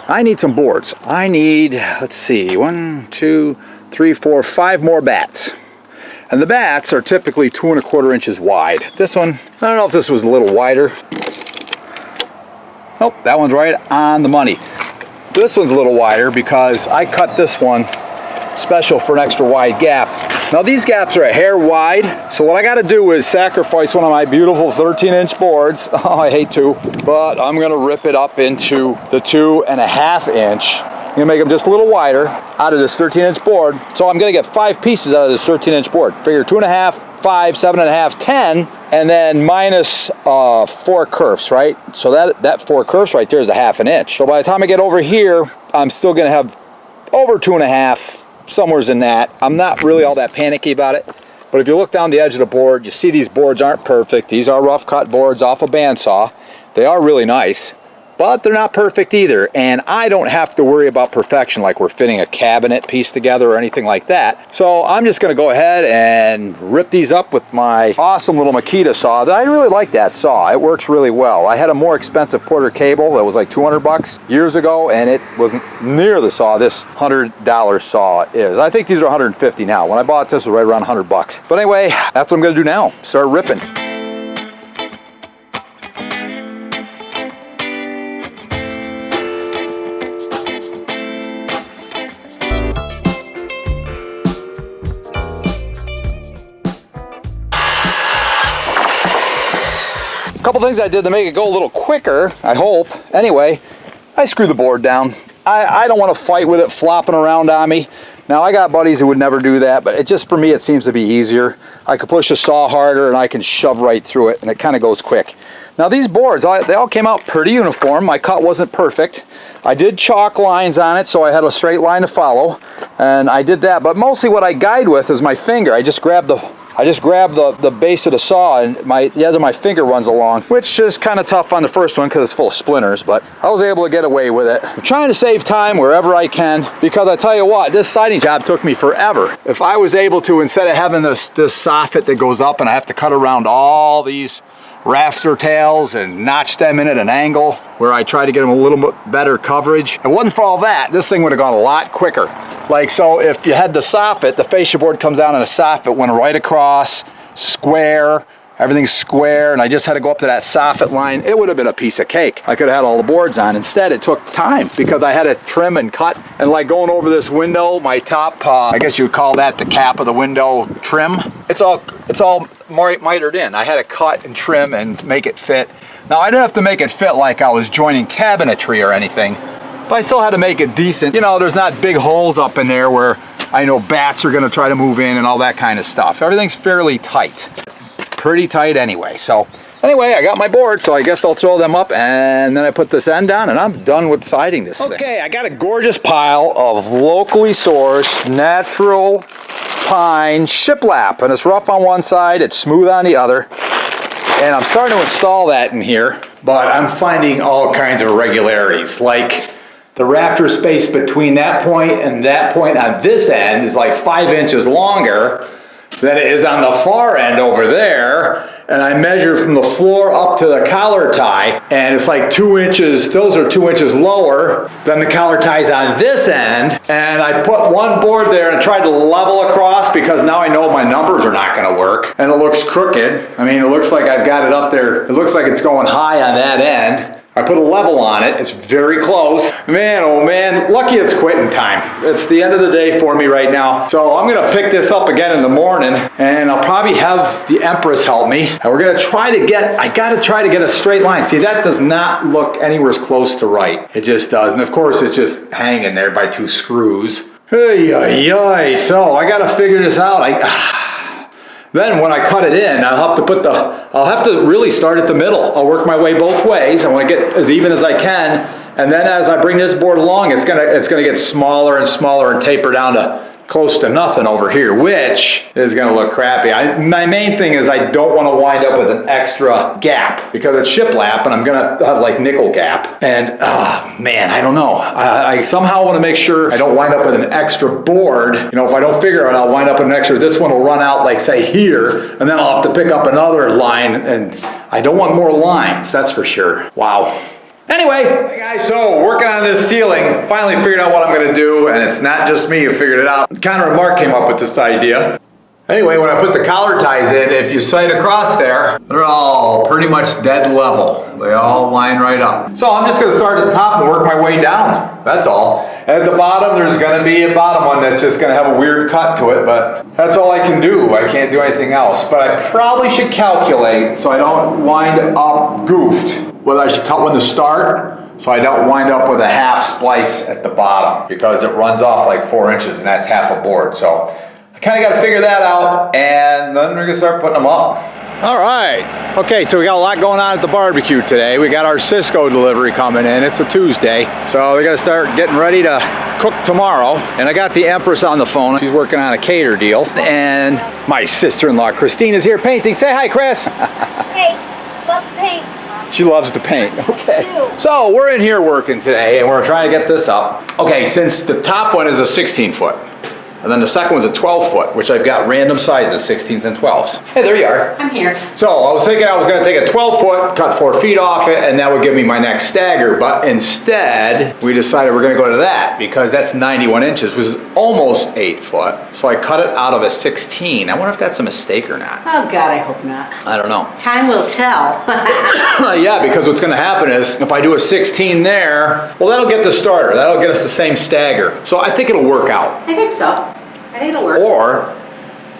I need some boards. I need, let's see, 1, 2, 3, 4, 5 more bats. And the bats are typically 2 1/4 inches wide. This one, I don't know if this was a little wider. Nope, that one's right on the money. This one's a little wider because I cut this one special for an extra wide gap. Now these gaps are a hair wide, so what I gotta do is sacrifice one of my beautiful 13-inch boards. Oh, I hate to, but I'm gonna rip it up into the 2 1/2 inch. I'm gonna make them just a little wider out of this 13-inch board. So I'm gonna get 5 pieces out of this 13-inch board. Figure 2 1/2, 5, 7 1/2, 10, and then minus 4 kerfs, right? So that 4 kerfs right there is a 1/2 inch. So by the time I get over here, I'm still gonna have over 2 1/2, somewhere's in that. I'm not really all that panicky about it, but if you look down the edge of the board, you see these boards aren't perfect. These are rough cut boards off a bandsaw. They are really nice, but they're not perfect either, and I don't have to worry about perfection like we're fitting a cabinet piece together or anything like that. So I'm just gonna go ahead and rip these up with my awesome little Makita saw. I really like that saw. It works really well. I had a more expensive Porter cable that was like 200 bucks years ago, and it wasn't near the saw this $100 saw is. I think these are 150 now. When I bought this, it was right around 100 bucks. But anyway, that's what I'm gonna do now. Start ripping. A couple things I did to make it go a little quicker, I hope. Anyway, I screwed the board down. I don't want to fight with it flopping around on me. Now I got buddies who would never do that, but for me it seems to be easier. I could push the saw harder and I can shove right through it, and it kind of goes quick. Now these boards, they all came out pretty uniform. My cut wasn't perfect. I did chalk lines on it so I had a straight line to follow, and I did that, but mostly what I guide with is my finger. I just grab the base of the saw and the edge of my finger runs along, which is kind of tough on the first one because it's full of splinters, but I was able to get away with it. I'm trying to save time wherever I can, because I tell you what, this siding job took me forever. If I was able to, instead of having this soffit that goes up and I have to cut around all these rafter tails and notch them in at an angle where I try to get them a little bit better coverage. If it wasn't for all that, this thing would have gone a lot quicker. Like, so if you had the soffit, the fascia board comes down and a soffit went right across, square, everything's square, and I just had to go up to that soffit line, it would have been a piece of cake. I could have had all the boards on. Instead, it took time because I had to trim and cut, and like going over this window, my top, I guess you would call that the cap of the window trim. It's all mitered in. I had to cut and trim and make it fit. Now I didn't have to make it fit like I was joining cabinetry or anything, but I still had to make it decent. You know, there's not big holes up in there where I know bats are gonna try to move in and all that kind of stuff. Everything's fairly tight. Pretty tight anyway. So anyway, I got my board, so I guess I'll throw them up, and then I put this end on and I'm done with siding this thing. Okay, I got a gorgeous pile of locally sourced natural pine shiplap, and it's rough on one side, it's smooth on the other, and I'm starting to install that in here, but I'm finding all kinds of irregularities. Like the rafter space between that point and that point on this end is like 5 inches longer than it is on the far end over there, and I measure from the floor up to the collar tie, and it's like 2 inches, those are 2 inches lower than the collar ties on this end, and I put one board there and tried to level across because now I know my numbers are not gonna work, and it looks crooked. I mean, it looks like I've got it up there, it looks like it's going high on that end. I put a level on it, it's very close. Man, oh man, lucky it's quitting time. It's the end of the day for me right now. So I'm gonna pick this up again in the morning, and I'll probably have the Empress help me. And we're gonna try to get, I gotta try to get a straight line. See, that does not look anywhere close to right. It just does, and of course it's just hanging there by 2 screws. Hey, so I gotta figure this out. Then when I cut it in, I'll have to really start at the middle. I'll work my way both ways. I want to get as even as I can, and then as I bring this board along, it's gonna get smaller and smaller and taper down to close to nothing over here, which is gonna look crappy. My main thing is I don't want to wind up with an extra gap because it's shiplap, and I'm gonna have like nickel gap. And man, I don't know. I somehow want to make sure I don't wind up with an extra board. You know, if I don't figure it out, I'll wind up with an extra. This one will run out like say here, and then I'll have to pick up another line, and I don't want more lines. That's for sure. Wow. Anyway, hey guys, so working on this ceiling, finally figured out what I'm gonna do, and it's not just me who figured it out. Connor and Mark came up with this idea. Anyway, when I put the collar ties in, if you sight across there, they're all pretty much dead level. They all line right up. So I'm just gonna start at the top and work my way down, that's all. At the bottom, there's gonna be a bottom one that's just gonna have a weird cut to it, but that's all I can do. I can't do anything else. But I probably should calculate so I don't wind up goofed. Whether I should cut one to start, so I don't wind up with a half splice at the bottom, because it runs off like 4 inches and that's half a board. So I kind of got to figure that out, and then we're gonna start putting them up. All right, okay, so we got a lot going on at the barbecue today. We got our Cisco delivery coming in. It's a Tuesday, so we got to start getting ready to cook tomorrow. And I got the Empress on the phone. She's working on a cater deal, and my sister-in-law Christine is here painting. Say hi, Chris. Hey, love to paint. She loves to paint. Okay. So we're in here working today, and we're trying to get this up. Okay, since the top one is a 16-foot, and then the second one's a 12-foot, which I've got random sizes, 16s and 12s. Hey, there you are. I'm here. So I was thinking I was gonna take a 12-foot, cut 4 feet off it, and that would give me my next stagger, but instead, we decided we're gonna go to that, because that's 91 inches, which is almost 8 foot. So I cut it out of a 16. I wonder if that's a mistake or not. Oh God, I hope not. I don't know. Time will tell. Yeah, because what's gonna happen is, if I do a 16 there, well, that'll get the starter. That'll get us the same stagger. So I think it'll work out. I think so. I think it'll work. Or,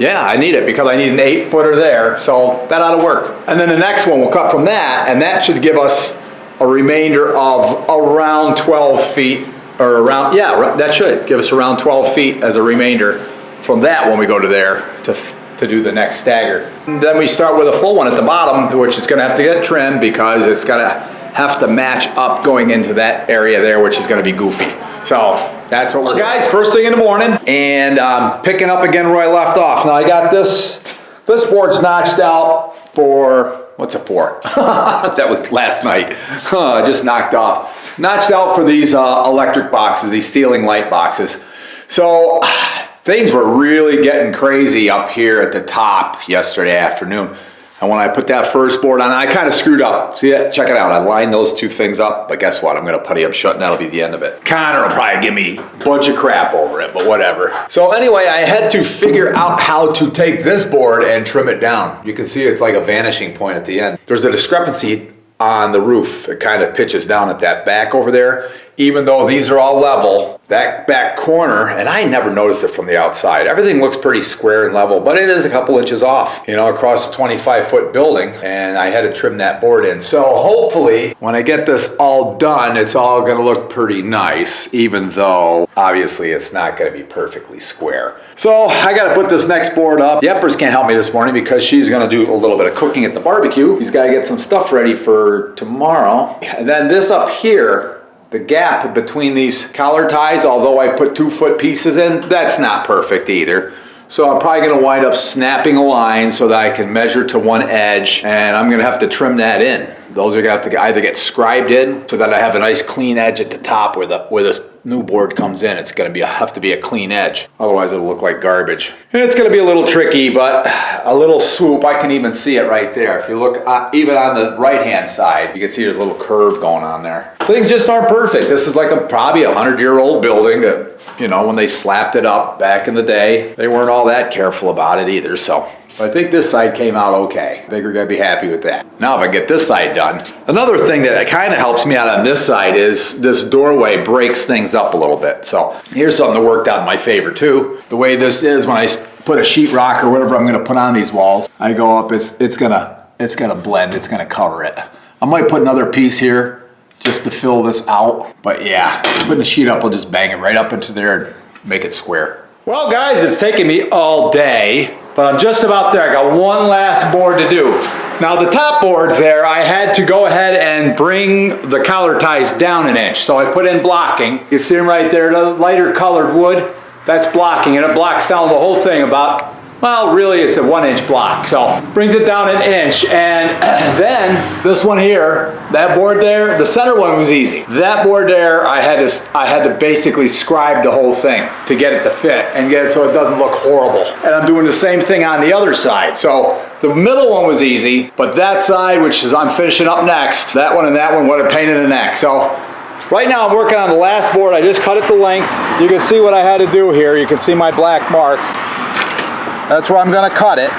yeah, I need it because I need an 8-footer there, so that ought to work. And then the next one we'll cut from that, and that should give us a remainder of around 12 feet, or around, yeah, that should give us around 12 feet as a remainder from that when we go to there to do the next stagger. And then we start with a full one at the bottom, which is gonna have to get trimmed because it's gonna have to match up going into that area there, which is gonna be goofy. So that's what we're, guys, first thing in the morning, and picking up again where I left off. Now I got this board's notched out for, what's it for? That was last night. Just knocked off. Notched out for these electric boxes, these ceiling light boxes. So things were really getting crazy up here at the top yesterday afternoon. And when I put that first board on, I kind of screwed up. See that? Check it out. I lined those two things up, but guess what? I'm going to putty them shut, and that'll be the end of it. Connor will probably give me a bunch of crap over it, but whatever. So anyway, I had to figure out how to take this board and trim it down. You can see it's like a vanishing point at the end. There's a discrepancy on the roof. It kind of pitches down at that back over there. Even though these are all level, that back corner, and I never noticed it from the outside. Everything looks pretty square and level, but it is a couple inches off, you know, across a 25-foot building, and I had to trim that board in. So hopefully, when I get this all done, it's all gonna look pretty nice, even though obviously it's not gonna be perfectly square. So I gotta put this next board up. The Empress can't help me this morning because she's gonna do a little bit of cooking at the barbecue. She's gotta get some stuff ready for tomorrow. And then this up here, the gap between these collar ties, although I put 2-foot pieces in, that's not perfect either. So I'm probably gonna wind up snapping a line so that I can measure to one edge, and I'm gonna have to trim that in. Those are gonna have to either get scribed in so that I have a nice clean edge at the top where this new board comes in. It's gonna have to be a clean edge. Otherwise it'll look like garbage. It's gonna be a little tricky, but a little swoop, I can even see it right there. If you look even on the right-hand side, you can see there's a little curve going on there. Things just aren't perfect. This is like probably a 100-year-old building that, you know, when they slapped it up back in the day, they weren't all that careful about it either, so. I think this side came out okay. I think we're gonna be happy with that. Now if I get this side done. Another thing that kind of helps me out on this side is this doorway breaks things up a little bit. So here's something that worked out in my favor too. The way this is, when I put a sheetrock or whatever I'm gonna put on these walls, I go up, it's gonna blend, it's gonna cover it. I might put another piece here just to fill this out. But yeah, putting the sheet up, I'll just bang it right up into there and make it square. Well guys, it's taken me all day, but I'm just about there. I got one last board to do. Now the top boards there, I had to go ahead and bring the collar ties down an inch. So I put in blocking. You see them right there, the lighter colored wood, that's blocking, and it blocks down the whole thing about well, really it's a 1-inch block. So brings it down an inch. And then this one here, that board there, the center one was easy. That board there, I had to basically scribe the whole thing to get it to fit and get it so it doesn't look horrible. And I'm doing the same thing on the other side. So the middle one was easy, but that side, which is I'm finishing up next, that one and that one, what a pain in the neck. So right now I'm working on the last board. I just cut it to length. You can see what I had to do here. You can see my black mark. That's where I'm gonna cut it.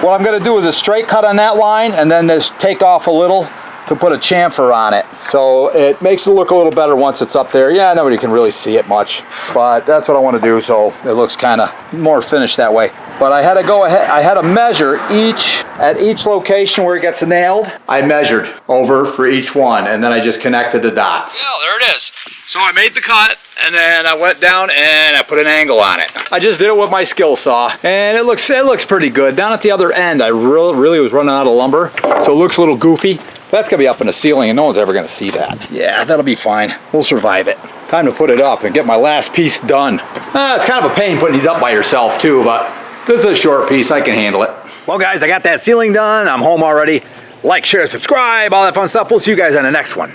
What I'm gonna do is a straight cut on that line and then just take off a little to put a chamfer on it. So it makes it look a little better once it's up there. Yeah, nobody can really see it much, but that's what I wanna do so it looks kinda more finished that way. But I had to go ahead, I had to measure at each location where it gets nailed. I measured over for each one and then I just connected the dots. Yeah, there it is. So I made the cut and then I went down and I put an angle on it. I just did it with my skill saw and it looks pretty good. Down at the other end, I really was running out of lumber, so it looks a little goofy. That's gonna be up in the ceiling and no one's ever gonna see that. Yeah, that'll be fine. We'll survive it. Time to put it up and get my last piece done. It's kind of a pain putting these up by yourself too, but this is a short piece, I can handle it. Well guys, I got that ceiling done. I'm home already. Like, share, subscribe, all that fun stuff. We'll see you guys on the next one.